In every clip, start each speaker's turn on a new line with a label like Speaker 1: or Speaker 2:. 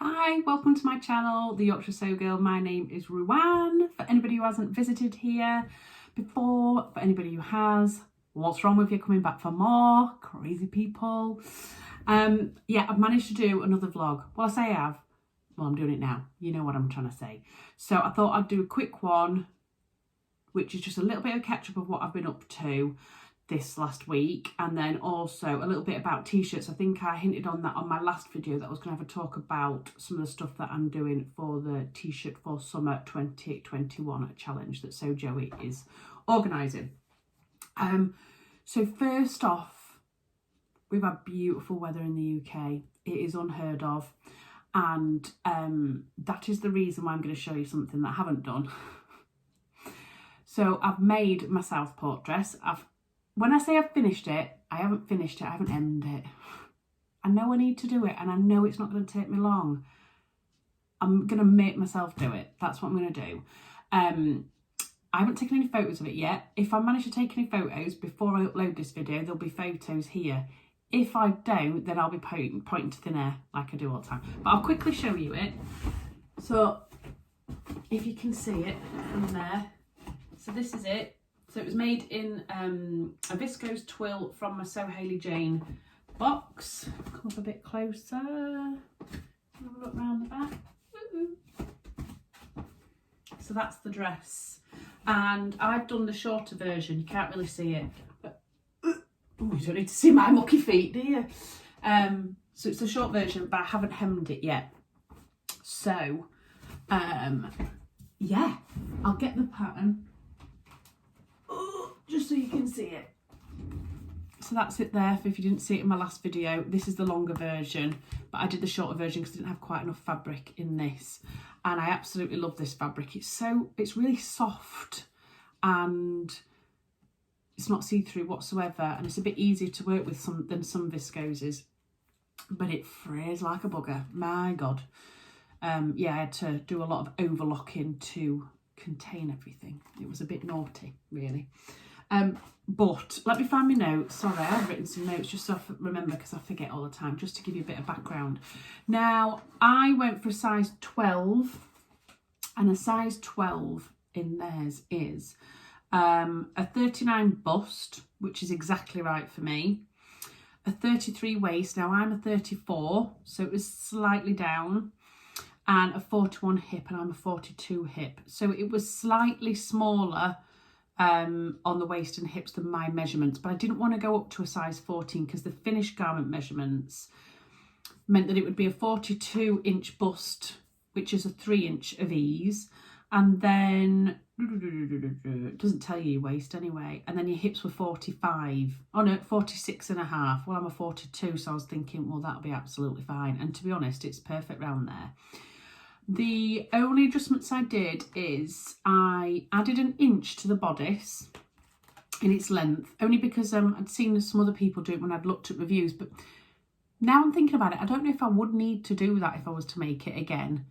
Speaker 1: Hi, welcome to my channel, The Yorkshire Sew Girl. My name is Ruan. For anybody who hasn't visited here before, for anybody who has, what's wrong with you coming back for more? Crazy people. Yeah, I've managed to do another vlog. Well, I say I have. Well, I'm doing it now. You know what I'm trying to say. So I thought I'd do a quick one, which is just a little bit of catch up of what I've been up to this last week, and then also a little bit about t-shirts. I think I hinted on that on my last video that I was going to have a talk about some of the stuff that I'm doing for the TShirt4Summer2021 challenge that So Joey is organising. So first off, we've had beautiful weather in the UK. It is unheard of, and that is the reason why I'm going to show you something that I haven't done. So I've made my Southport dress. When I say I've finished it, I haven't finished it, I haven't hemmed it. I know I need to do it, and I know it's not going to take me long. I'm going to make myself do it. That's what I'm going to do. I haven't taken any photos of it yet. If I manage to take any photos before I upload this video, there'll be photos here. If I don't, then I'll be pointing to thin air like I do all the time. But I'll quickly show you it. So, if you can see it from there. So this is it. So it was made in a viscose twill from my So Hayley Jane box. Come up a bit closer. Have a look round the back. So that's the dress. And I've done the shorter version. You can't really see it. But, you don't need to see my mucky feet, do you? So it's the short version, but I haven't hemmed it yet. So, yeah, I'll get the pattern. Just so you can see it. So that's it there, if you didn't see it in my last video. This is the longer version, but I did the shorter version because I didn't have quite enough fabric in this. And I absolutely love this fabric. It's really soft and it's not see-through whatsoever, and it's a bit easier to work with than some viscoses, but it frays like a bugger. My God. Yeah, I had to do a lot of overlocking to contain everything. It was a bit naughty, really. But let me find my notes. Sorry, I've written some notes just so I remember, because I forget all the time, just to give you a bit of background. Now, I went for a size 12, and a size 12 in theirs is a 39 bust, which is exactly right for me, a 33 waist. Now, I'm a 34, so it was slightly down, and a 41 hip, and I'm a 42 hip. So it was slightly smaller on the waist and hips than my measurements, but I didn't want to go up to a size 14 because the finished garment measurements meant that it would be a 42 inch bust, which is a 3 inch of ease, and then it doesn't tell you your waist anyway, and then your hips were 45. Oh no, 46 and a half. Well, I'm a 42, so I was thinking, well, that'll be absolutely fine, and to be honest, it's perfect round there. The only adjustments I did is I added an inch to the bodice in its length, only because I'd seen some other people do it when I'd looked at reviews, but now I'm thinking about it, I don't know if I would need to do that if I was to make it again.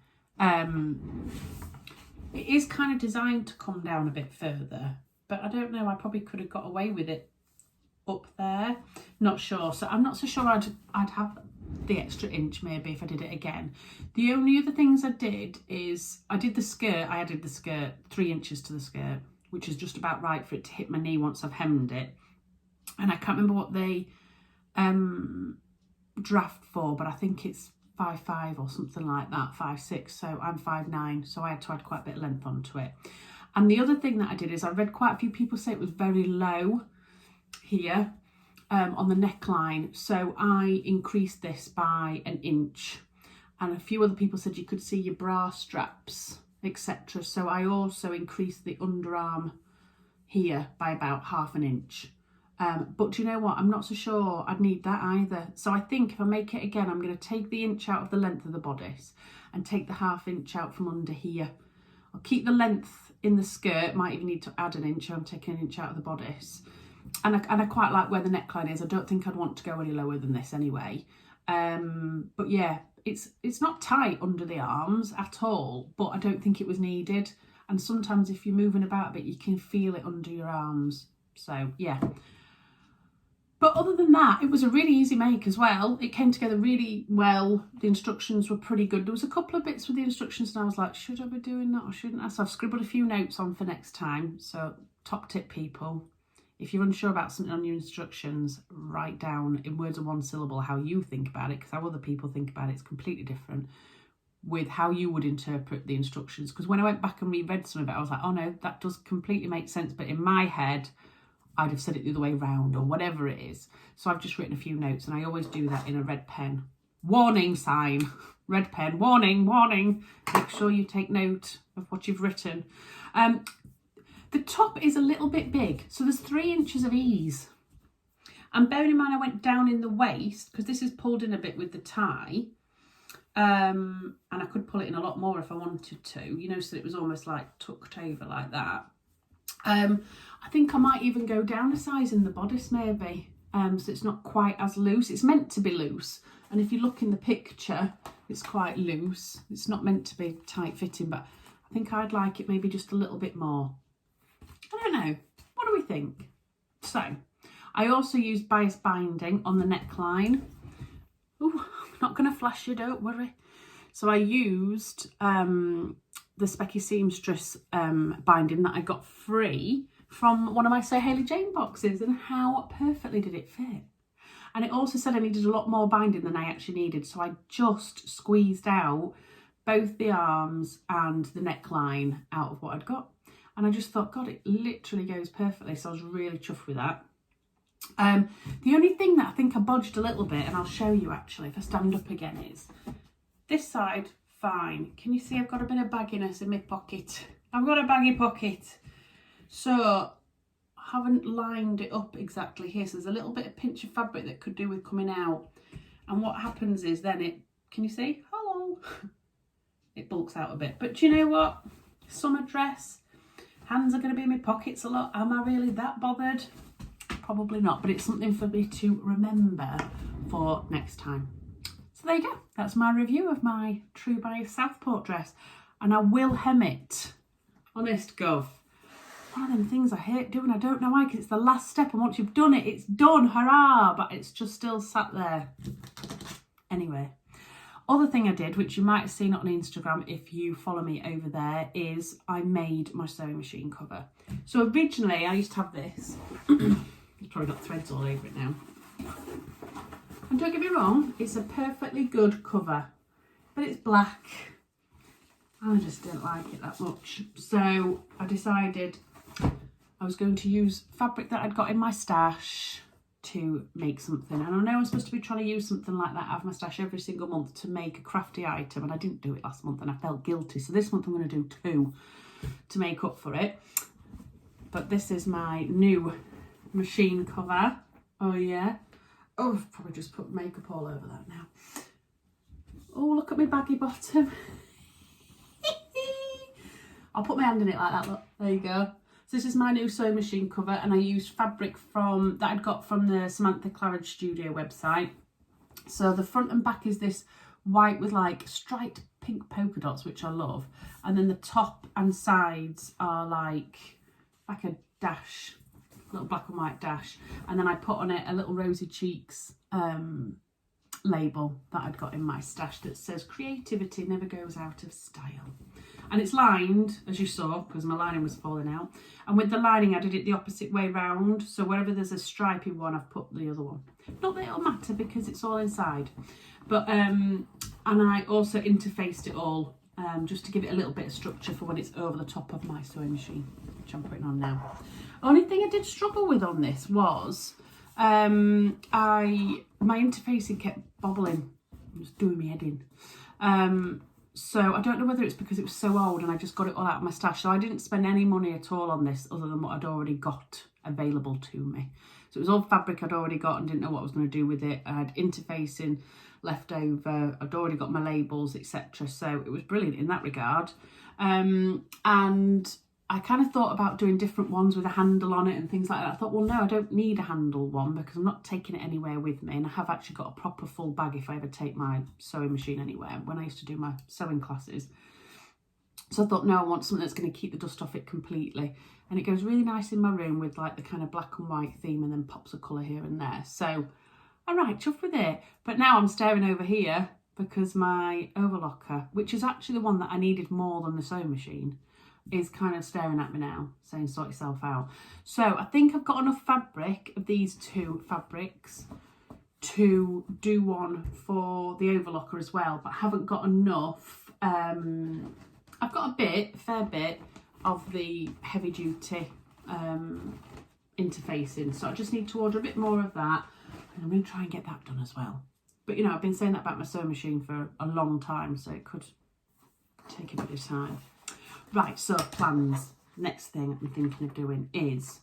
Speaker 1: It is kind of designed to come down a bit further, but I don't know, I probably could have got away with it up there. Not sure, so I'm not so sure I'd have the extra inch maybe if I did it again. The only other things I did is I did the skirt. I added the skirt 3 inches to the skirt, which is just about right for it to hit my knee once I've hemmed it. And I can't remember what they draft for, but I think it's 5'5" or something like that, 5'6", so I'm 5'9", so I had to add quite a bit of length onto it. And the other thing that I did is I read quite a few people say it was very low here on the neckline, so I increased this by an inch, and a few other people said you could see your bra straps, etc. So I also increased the underarm here by about half an inch. But do you know what? I'm not so sure I'd need that either. So I think if I make it again, I'm going to take the inch out of the length of the bodice and take the half inch out from under here. I'll keep the length in the skirt, might even need to add an inch. I'm taking an inch out of the bodice. And I quite like where the neckline is. I don't think I'd want to go any lower than this anyway. But yeah, it's not tight under the arms at all, but I don't think it was needed. And sometimes if you're moving about a bit, you can feel it under your arms. So yeah. But other than that, it was a really easy make as well. It came together really well. The instructions were pretty good. There was a couple of bits with the instructions and I was like, should I be doing that or shouldn't I? So I've scribbled a few notes on for next time. So top tip, people, if you're unsure about something on your instructions, write down in words of one syllable how you think about it, because how other people think about it is completely different with how you would interpret the instructions. Because when I went back and reread some of it, I was like, oh no, that does completely make sense. But in my head, I'd have said it the other way around or whatever it is. So I've just written a few notes and I always do that in a red pen. Warning sign, red pen, warning, warning. Make sure you take note of what you've written. The top is a little bit big. So there's 3 inches of ease. And bearing in mind I went down in the waist because this is pulled in a bit with the tie. And I could pull it in a lot more if I wanted to, you know, so it was almost like tucked over like that. I think I might even go down a size in the bodice maybe, so it's not quite as loose. It's meant to be loose, and if you look in the picture, it's quite loose. It's not meant to be tight fitting, but I think I'd like it maybe just a little bit more. I don't know. What do we think? So, I also used bias binding on the neckline. Oh, I'm not going to flash you, don't worry. So I used the Specky Seamstress binding that I got free from one of my Say Hayley Jane boxes, and how perfectly did it fit. And it also said I needed a lot more binding than I actually needed, so I just squeezed out both the arms and the neckline out of what I'd got. And I just thought, God, it literally goes perfectly, so I was really chuffed with that. The only thing that I think I bodged a little bit, and I'll show you actually if I stand up again, is this side, fine. Can you see I've got a bit of bagginess in my pocket? I've got a baggy pocket. So I haven't lined it up exactly here. So there's a little bit of pinch of fabric that could do with coming out. And what happens is then it, can you see? Hello. It bulks out a bit. But do you know what? Summer dress. Hands are going to be in my pockets a lot. Am I really that bothered? Probably not. But it's something for me to remember for next time. So there you go. That's my review of my True Bias Southport dress. And I will hem it. Honest gov. One of them things I hate doing. I don't know why, because it's the last step, and once you've done it, it's done. Hurrah! But it's just still sat there. Anyway, other thing I did, which you might have seen on Instagram if you follow me over there, is I made my sewing machine cover. So originally I used to have this. It's probably got threads all over it now. And don't get me wrong, it's a perfectly good cover, but it's black. I just didn't like it that much. So I decided I was going to use fabric that I'd got in my stash to make something. And I know I'm supposed to be trying to use something like that out of my stash every single month to make a crafty item, and I didn't do it last month and I felt guilty. So this month I'm going to do 2 to make up for it. But this is my new machine cover. Oh yeah. Oh, I've probably just put makeup all over that now. Oh, look at my baggy bottom. I'll put my hand in it like that, look. There you go. So this is my new sewing machine cover, and I used fabric that I'd got from the Samantha Claridge Studio website. So the front and back is this white with like striped pink polka dots, which I love. And then the top and sides are like a dash, little black and white dash. And then I put on it a little Rosy Cheeks label that I'd got in my stash that says creativity never goes out of style. And it's lined, as you saw, because my lining was falling out. And with the lining, I did it the opposite way round. So wherever there's a stripy one, I've put the other one. Not that it'll matter because it's all inside. But, and I also interfaced it all just to give it a little bit of structure for when it's over the top of my sewing machine, which I'm putting on now. Only thing I did struggle with on this was my interfacing kept bobbling. It was doing me head in. So I don't know whether it's because it was so old and I just got it all out of my stash. So I didn't spend any money at all on this other than what I'd already got available to me. So it was all fabric I'd already got and didn't know what I was going to do with it. I had interfacing left over. I'd already got my labels, etc. So it was brilliant in that regard. And I kind of thought about doing different ones with a handle on it and things like that. I thought, well, no, I don't need a handle one because I'm not taking it anywhere with me. And I have actually got a proper full bag if I ever take my sewing machine anywhere when I used to do my sewing classes. So I thought, no, I want something that's going to keep the dust off it completely. And it goes really nice in my room with like the kind of black and white theme and then pops of colour here and there. So I'm right chuffed with it. But now I'm staring over here because my overlocker, which is actually the one that I needed more than the sewing machine, is kind of staring at me now, saying sort yourself out. So I think I've got enough fabric of these two fabrics to do one for the overlocker as well, but I haven't got enough. I've got a fair bit of the heavy duty interfacing, so I just need to order a bit more of that, and I'm going to try and get that done as well. But you know, I've been saying that about my sewing machine for a long time, so it could take a bit of time. Right, so plans. Next thing I'm thinking of doing is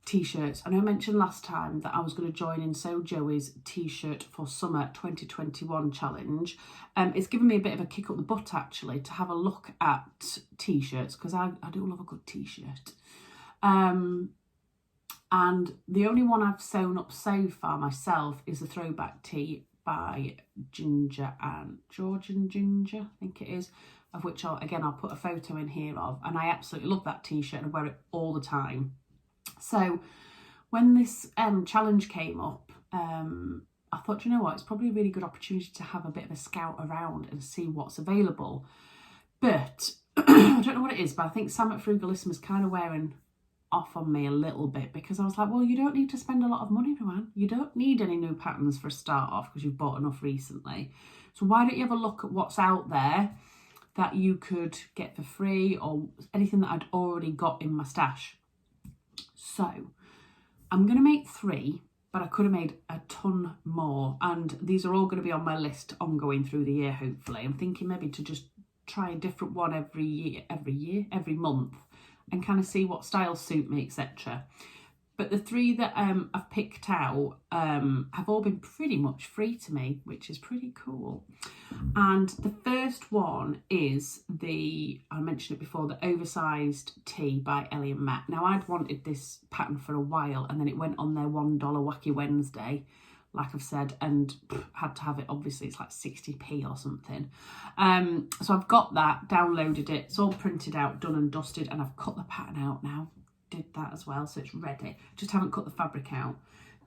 Speaker 1: T-shirts. I know I mentioned last time that I was going to join in Sew Joey's T-shirt for Summer 2021 challenge. It's given me a bit of a kick up the butt actually to have a look at T-shirts, because I do love a good T-shirt. And the only one I've sewn up so far myself is the throwback tee by Ginger and Georgian Ginger, I think it is, of which I'll put a photo in here of, and I absolutely love that T-shirt and I wear it all the time. So when this challenge came up, I thought, you know what, it's probably a really good opportunity to have a bit of a scout around and see what's available. But I don't know what it is, but I think Sam at Frugalism is kind of wearing off on me a little bit, because I was like, well, you don't need to spend a lot of money, Ruan. You don't need any new patterns for a start off because you've bought enough recently. So why don't you have a look at what's out there that you could get for free, or anything that I'd already got in my stash. So I'm going to make 3, but I could have made a ton more, and these are all going to be on my list ongoing through the year, hopefully. I'm thinking maybe to just try a different one every month, and kind of see what styles suit me, etc. But the 3 that I've picked out have all been pretty much free to me, which is pretty cool. And the first one is I mentioned it before, the Oversized Tee by Ellie and Matt. Now, I'd wanted this pattern for a while, and then it went on their $1 Wacky Wednesday, like I've said, and had to have it. Obviously, it's like 60p or something. So I've got that, downloaded it. It's all printed out, done and dusted, and I've cut the pattern out now. Did that as well, so it's ready. Just haven't cut the fabric out.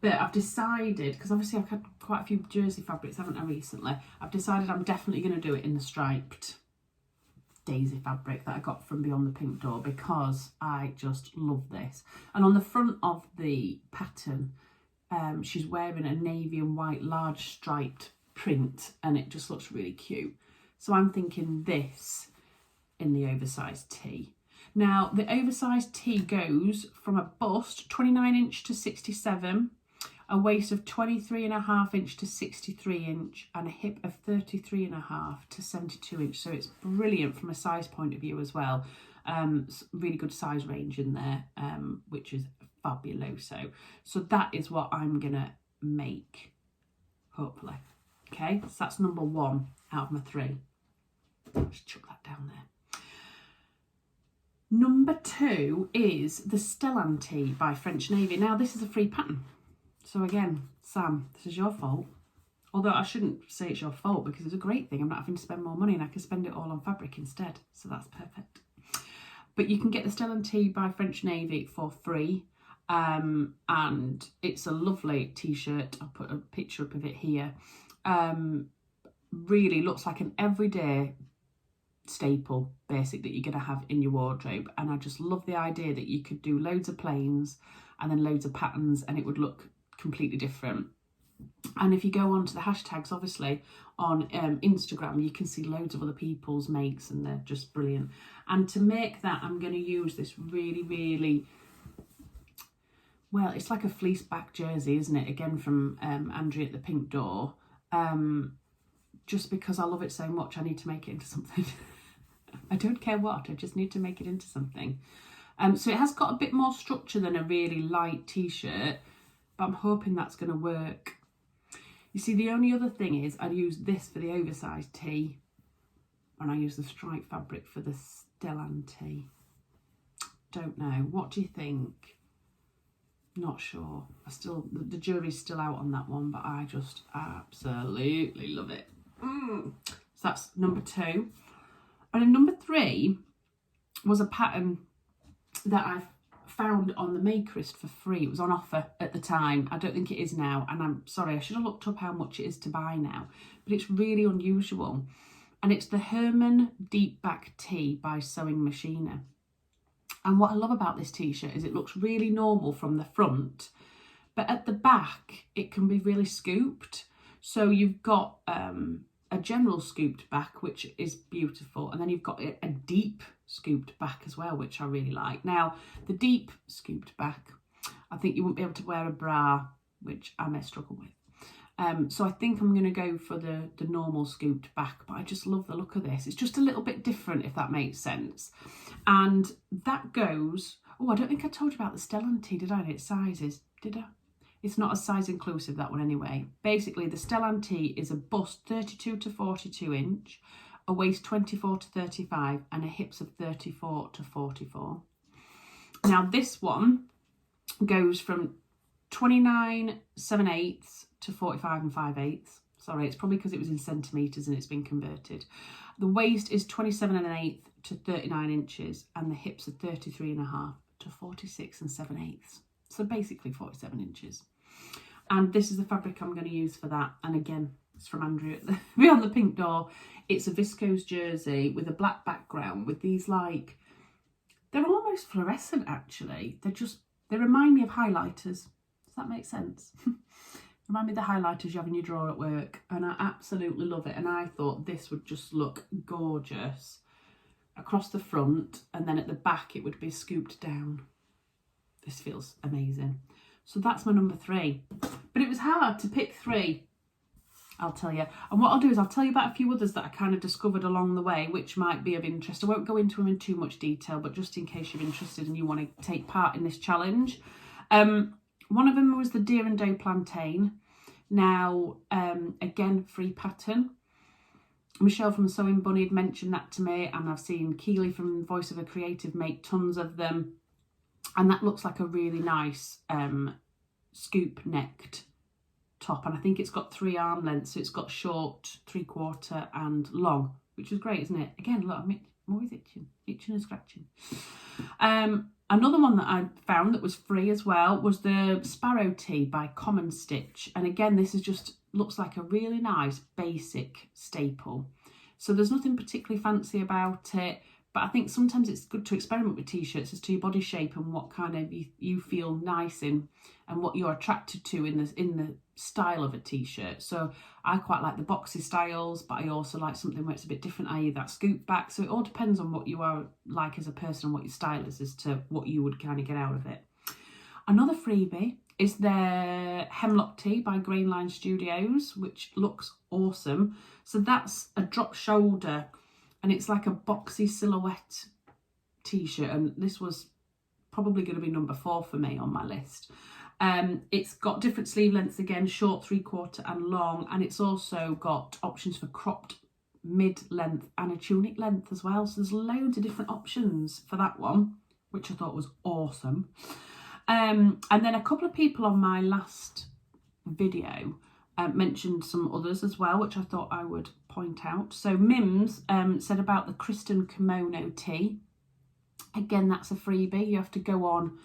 Speaker 1: But I've decided, because obviously I've had quite a few jersey fabrics, haven't I, recently? I've decided I'm definitely going to do it in the striped daisy fabric that I got from Beyond the Pink Door, because I just love this. And on the front of the pattern, she's wearing a navy and white large striped print, and it just looks really cute. So I'm thinking this in the Oversized Tee. Now, the Oversized Tee goes from a bust 29 inch to 67, a waist of 23.5 inch to 63 inch, and a hip of 33.5 to 72 inch. So it's brilliant from a size point of view as well. Really good size range in there, which is fabuloso. So that is what I'm gonna make, hopefully. Okay, so that's number 1 out of my 3. Just chuck that down there. Number 2 is the Stellan Tee by French Navy. Now, this is a free pattern. So again, Sam, this is your fault. Although I shouldn't say it's your fault, because it's a great thing. I'm not having to spend more money, and I can spend it all on fabric instead. So that's perfect. But you can get the Stellan Tee by French Navy for free. And it's a lovely T-shirt. I'll put a picture up of it here. Really looks like an everyday staple basic that you're going to have in your wardrobe, and I just love the idea that you could do loads of plains and then loads of patterns, and it would look completely different. And if you go on to the hashtags, obviously on Instagram, you can see loads of other people's makes, and they're just brilliant. And to make that, I'm going to use this really, well, it's like a fleece back jersey, isn't it, again from Andrea at the Pink Door. Just because I love it so much, I need to make it into something. I don't care what, I just need to make it into something. So it has got a bit more structure than a really light T-shirt, but I'm hoping that's going to work. You see, the only other thing is I'd use this for the Oversized Tee, and I use the stripe fabric for the Stellan Tee. Don't know. What do you think? Not sure. The jury's still out on that one, but I just absolutely love it. So that's number 2. And then number 3 was a pattern that I've found on the Makerist for free. It was on offer at the time. I don't think it is now, and I'm sorry, I should have looked up how much it is to buy now, but it's really unusual. And it's the Hermann Deep Back Tee by Sewing Machina. And what I love about this t-shirt is it looks really normal from the front, but at the back it can be really scooped. So you've got a general scooped back, which is beautiful, and then you've got a deep scooped back as well, which I really like. Now, the deep scooped back, I think you won't be able to wear a bra, which I may struggle with. So I think I'm going to go for the normal scooped back, but I just love the look of this. It's just a little bit different, if that makes sense. And that goes, oh, I don't think I told you about the Stellan tee, did I? Its sizes, did I? It's not a size inclusive, that one anyway. Basically, the Stellan tee is a bust 32 to 42 inch, a waist 24 to 35, and a hips of 34 to 44. Now this one goes from 29 7/8 to 45 and 5/8. Sorry, it's probably because it was in centimetres and it's been converted. The waist is 27 1/8 to 39 inches, and the hips are 33 1/2 to 46 and 7/8. So basically 47 inches. And this is the fabric I'm going to use for that. And again, it's from Andrew beyond the pink door. It's a viscose jersey with a black background with these, like, they're almost fluorescent actually. They remind me of highlighters. Does that make sense? Remind me of the highlighters you have in your drawer at work. And I absolutely love it. And I thought this would just look gorgeous across the front, and then at the back it would be scooped down. This feels amazing. So that's my number 3. But it was hard to pick 3, I'll tell you. And what I'll do is I'll tell you about a few others that I kind of discovered along the way, which might be of interest. I won't go into them in too much detail, but just in case you're interested and you want to take part in this challenge. One of them was the Deer and Doe Plantain. Now, again, free pattern. Michelle from Sewing Bunny had mentioned that to me, and I've seen Keely from Voice of a Creative make tons of them. And that looks like a really nice scoop necked top, and I think it's got 3 arm lengths, so it's got short, 3/4 and long, which is great, isn't it? Again, look, I'm always itching and scratching. Another one that I found that was free as well was the Sparrow tee by Common Stitch, and again, this is just looks like a really nice basic staple. So there's nothing particularly fancy about it, but I think sometimes it's good to experiment with t-shirts as to your body shape and what kind of you feel nice in, and what you're attracted to in the style of a t-shirt. So I quite like the boxy styles, but I also like something where it's a bit different, i.e. that scoop back. So it all depends on what you are like as a person and what your style is as to what you would kind of get out of it. Another freebie is their Hemlock tee by Greenline Studios, which looks awesome. So that's a drop shoulder, and it's like a boxy silhouette t-shirt, and this was probably going to be number 4 for me on my list. It's got different sleeve lengths again, short, 3/4 and long, and it's also got options for cropped mid-length and a tunic length as well. So there's loads of different options for that one, which I thought was awesome. And then a couple of people on my last video mentioned some others as well, which I thought I would point out. So Mims said about the Kristen Kimono tee. Again, that's a freebie. You have to go on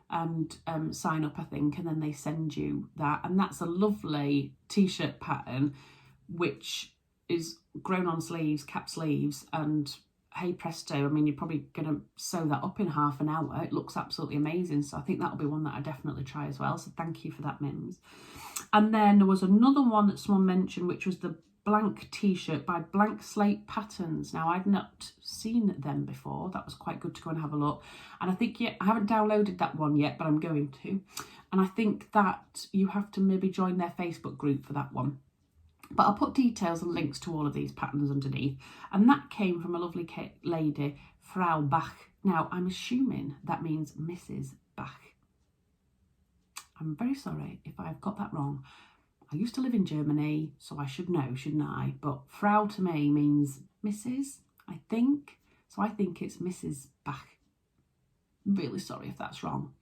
Speaker 1: and sign up, I think, and then they send you that. And that's a lovely t-shirt pattern, which is grown on sleeves, cap sleeves, and hey presto, I mean, you're probably going to sew that up in half an hour. It looks absolutely amazing. So I think that'll be one that I definitely try as well. So thank you for that, Mims. And then there was another one that someone mentioned, which was the Blank t-shirt by Blank Slate Patterns. Now, I'd not seen them before. That was quite good to go and have a look. And I think, I haven't downloaded that one yet, but I'm going to. And I think that you have to maybe join their Facebook group for that one. But I'll put details and links to all of these patterns underneath. And that came from a lovely lady, Frau Bach. Now, I'm assuming that means Mrs. Bach. I'm very sorry if I've got that wrong. I used to live in Germany, so I should know, shouldn't I? But Frau to me means Mrs., I think. So I think it's Mrs. Bach. Really sorry if that's wrong.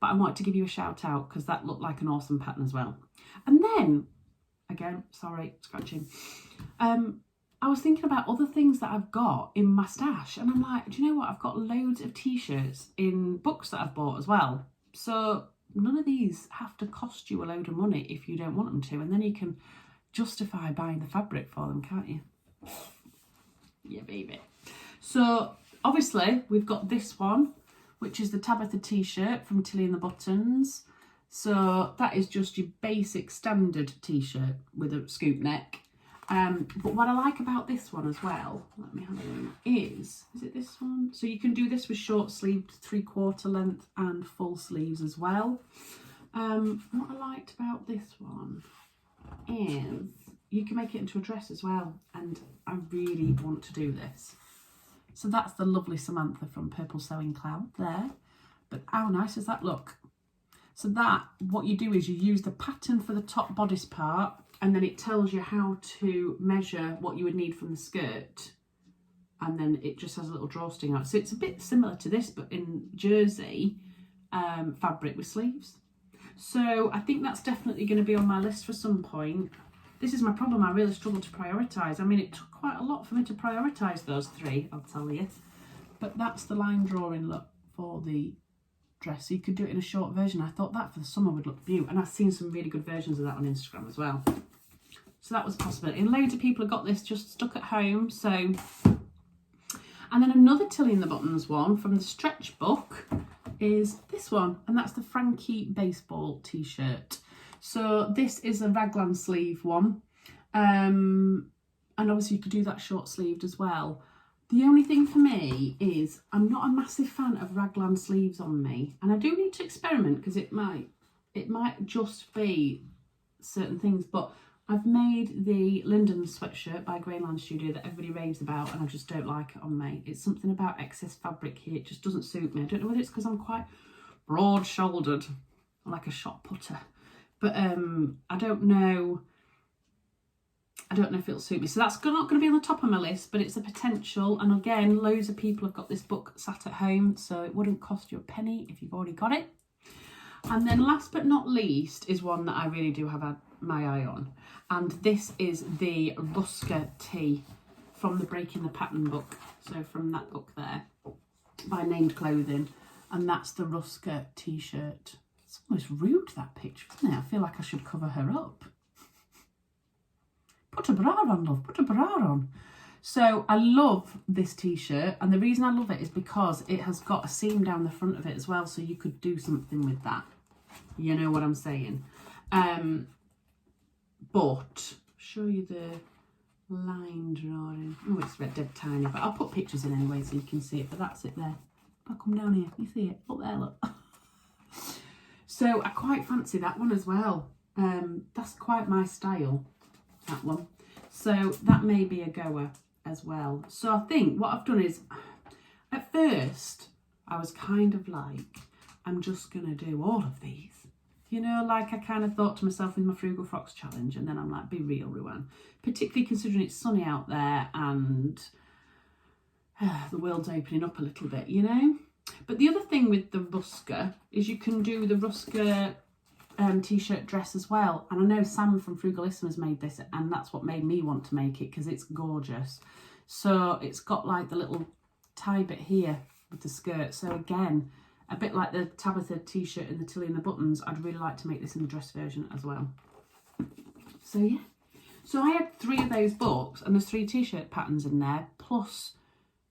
Speaker 1: But I wanted to give you a shout out because that looked like an awesome pattern as well. And then, again, sorry, scratching. I was thinking about other things that I've got in my stash, and I'm like, do you know what? I've got loads of T-shirts in books that I've bought as well. So none of these have to cost you a load of money if you don't want them to, and then you can justify buying the fabric for them, can't you? Yeah, baby. So obviously we've got this one, which is the Tabitha T-shirt from Tilly and the Buttons. So that is just your basic standard T-shirt with a scoop neck. But what I like about this one as well, let me have a look, is it this one? So you can do this with short sleeved 3/4 length and full sleeves as well. What I liked about this one is you can make it into a dress as well, and I really want to do this. So that's the lovely Samantha from Purple Sewing Cloud there. But how nice does that look? So that, what you do is you use the pattern for the top bodice part, and then it tells you how to measure what you would need from the skirt, and then it just has a little drawstring out. So it's a bit similar to this, but in jersey fabric with sleeves. So I think that's definitely going to be on my list for some point. This is my problem, I really struggle to prioritise. I mean, it took quite a lot for me to prioritise those three, I'll tell you. But that's the line drawing look for the dress. So you could do it in a short version. I thought that for the summer would look beautiful, and I've seen some really good versions of that on Instagram as well. So that was a possibility. And loads of people have got this just stuck at home. So, and then another Tilly and the Buttons one from the stretch book is this one, and that's the Frankie baseball T-shirt. So this is a raglan sleeve one, and obviously you could do that short sleeved as well. The only thing for me is I'm not a massive fan of raglan sleeves on me, and I do need to experiment because it might just be certain things. But I've made the Linden sweatshirt by Greenline Studio that everybody raves about, and I just don't like it on me. It's something about excess fabric here, it just doesn't suit me. I don't know whether it's because I'm quite broad shouldered, like a shot putter, but I don't know if it'll suit me. So that's not going to be on the top of my list, but it's a potential. And again, loads of people have got this book sat at home, so it wouldn't cost you a penny if you've already got it. And then last but not least is one that I really do have had my eye on. And this is the Rusker Tee from the Breaking the Pattern book. So from that book there, by Named Clothing. And that's the Rusker T-shirt. It's almost rude, that picture, isn't it? I feel like I should cover her up. Put a bra on, love, put a bra on. So I love this T-shirt, and the reason I love it is because it has got a seam down the front of it as well, so you could do something with that. You know what I'm saying? But show you the line drawing. Oh, it's dead tiny, but I'll put pictures in anyway so you can see it. But that's it there. I'll come down here. You see it? Look there, look. So I quite fancy that one as well. That's quite my style, that one. So that may be a goer as well. So I think what I've done is, at first, I was kind of like, I'm just going to do all of these. You know, like I kind of thought to myself with my Frugal Frocks challenge, and then I'm like, be real, Ruan. Particularly considering it's sunny out there and the world's opening up a little bit, you know. But the other thing with the Rusker is you can do the Rusker T-shirt dress as well. And I know Sam from Frugalissima has made this, and that's what made me want to make it, because it's gorgeous. So it's got like the little tie bit here with the skirt. So again, a bit like the Tabitha T-shirt and the Tilly and the Buttons, I'd really like to make this in the dress version as well. So yeah. So I had 3 of those books, and there's 3 T-shirt patterns in there, plus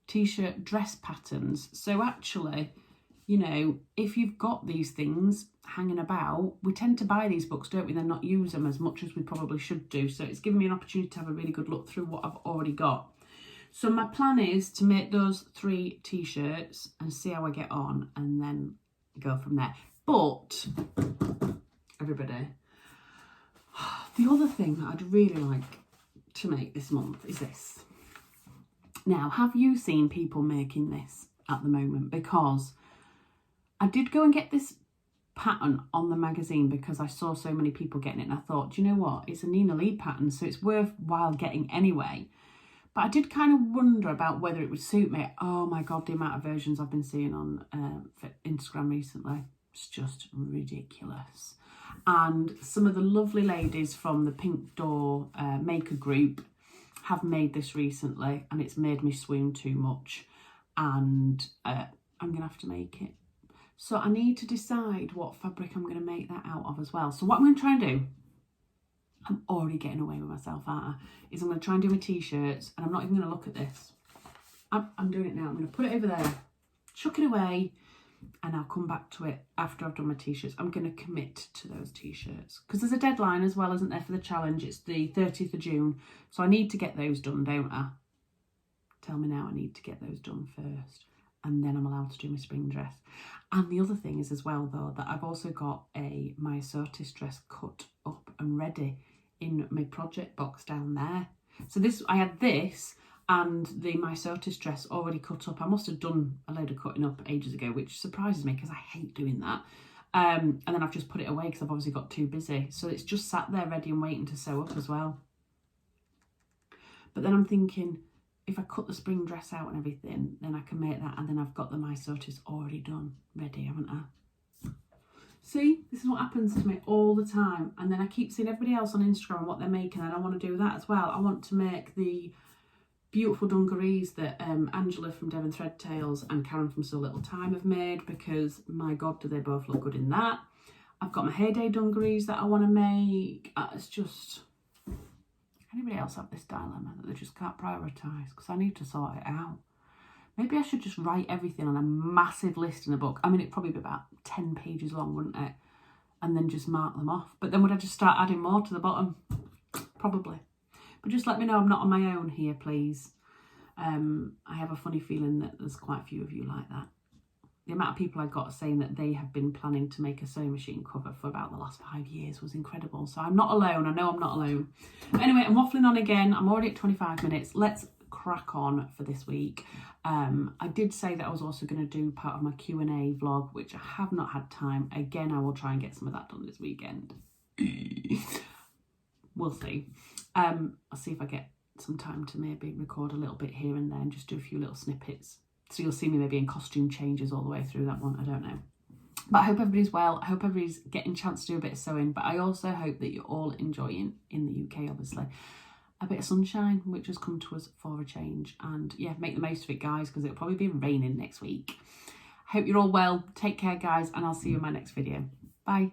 Speaker 1: T-shirt dress patterns. So actually, you know, if you've got these things hanging about, we tend to buy these books, don't we, then not use them as much as we probably should do. So it's given me an opportunity to have a really good look through what I've already got. So my plan is to make those 3 T-shirts and see how I get on, and then go from there. But everybody, the other thing that I'd really like to make this month is this. Now, have you seen people making this at the moment? Because I did go and get this pattern on the magazine because I saw so many people getting it, and I thought, do you know what? It's a Nina Lee pattern, so it's worthwhile getting anyway. But I did kind of wonder about whether it would suit me. Oh my God, the amount of versions I've been seeing on Instagram recently. It's just ridiculous. And some of the lovely ladies from the Pink Door maker group have made this recently and it's made me swoon too much, and I'm going to have to make it. So I need to decide what fabric I'm going to make that out of as well. So what I'm going to try and do, I'm already getting away with myself, aren't I? Is I'm going to try and do my t-shirts, and I'm not even going to look at this. I'm doing it now. I'm going to put it over there, chuck it away, and I'll come back to it after I've done my t-shirts. I'm going to commit to those t-shirts because there's a deadline as well, isn't there, for the challenge? It's the 30th of June. So I need to get those done, don't I? Tell me now, I need to get those done first, and then I'm allowed to do my spring dress. And the other thing is as well, though, that I've also got a My Sortis dress cut up and ready in my project box down there. So this, I had this and the My Sortis dress already cut up. I must have done a load of cutting up ages ago, which surprises me because I hate doing that. And then I've just put it away because I've obviously got too busy. So it's just sat there ready and waiting to sew up as well. But then I'm thinking, if I cut the spring dress out and everything, then I can make that, and then I've got the My Sortis already done, ready, haven't I? See, this is what happens to me all the time. And then I keep seeing everybody else on Instagram what they're making, and I want to do that as well. I want to make the beautiful dungarees that Angela from Devon Threadtails and Karen from So Little Time have made, because my God, do they both look good in that. I've got my Heyday dungarees that I want to make. It's just... Anybody else have this dilemma that they just can't prioritise? Because I need to sort it out. Maybe I should just write everything on a massive list in a book. I mean, it'd probably be about 10 pages long, wouldn't it? And then just mark them off. But then would I just start adding more to the bottom? Probably. But just let me know I'm not on my own here, please. I have a funny feeling that there's quite a few of you like that. The amount of people I got saying that they have been planning to make a sewing machine cover for about the last 5 years was incredible. So I'm not alone. I know I'm not alone. But anyway, I'm waffling on again. I'm already at 25 minutes. Let's crack on for this week. I did say that I was also going to do part of my Q&A vlog, which I have not had time. Again, I will try and get some of that done this weekend. We'll see. I'll see if I get some time to maybe record a little bit here and there and just do a few little snippets. So you'll see me maybe in costume changes all the way through that one. I don't know. But I hope everybody's well. I hope everybody's getting a chance to do a bit of sewing. But I also hope that you're all enjoying, in the UK obviously, a bit of sunshine, which has come to us for a change. And yeah, make the most of it, guys, because it'll probably be raining next week. Hope you're all well. Take care, guys, and I'll see you in my next video. Bye.